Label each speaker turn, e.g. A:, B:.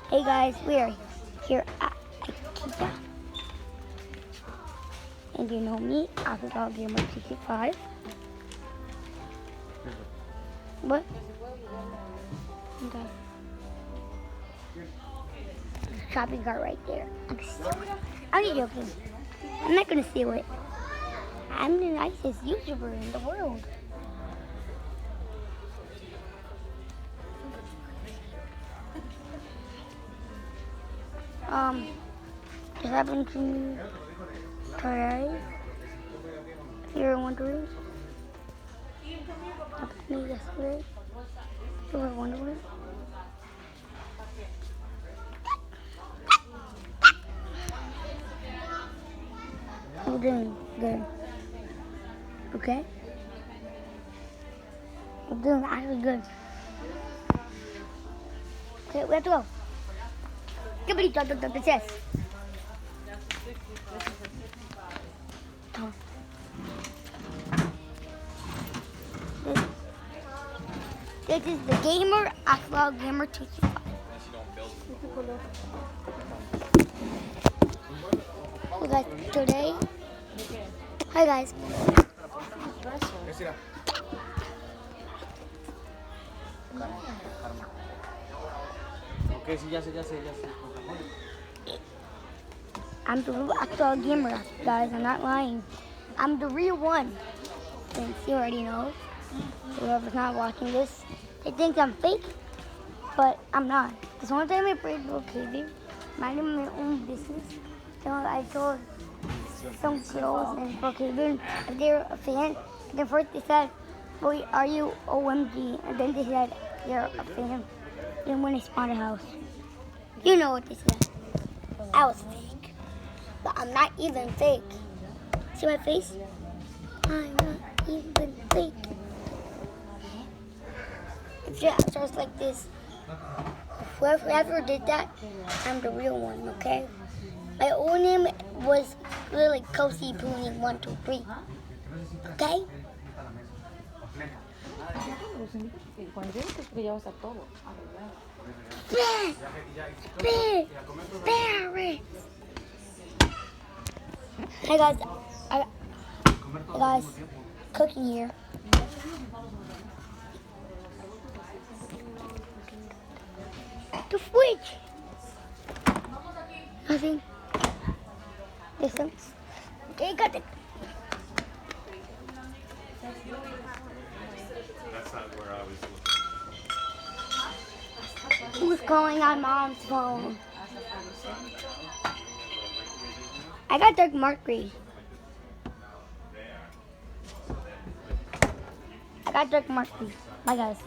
A: Hey guys, we are here at Ikea. And you know me, Alpha Gamer 65. What? Okay. Shopping cart right there. I'm just joking. I'm not gonna steal it. I'm the nicest YouTuber in the world. Just happened to me today. If you're wondering, happened to me yesterday. If you were wondering. I'm doing good. Okay? I'm doing actually good. Okay, we have to go. Give me the chest. This is the gamer, Alpha Gamer 265. Hey guys, today. Hi guys. I'm the real Alpha Gamer, guys. I'm not lying. I'm the real one. Since you already know. Whoever's not watching this, they think I'm fake, but I'm not. Because one time I prayed for caving, minding my own business. So I told some girls in Brookhaven if they were a fan. And then first they said, "Boy, are you OMG?" And then they said, "You're a fan." Then when they spawned a house, you know what they said. I was fake, but I'm not even fake. See my face? I'm not even fake. It's just like this. Whoever did that, I'm the real one, okay? My old name was really Cozy Poonie 123. Okay? Parents! Hey guys, cooking here. The fridge. Nothing. Distance. Okay, got it.
B: That's not where I was looking.
A: Who's calling on mom's phone? I got Dark Mercury. I got Dark Mercury. Bye guys.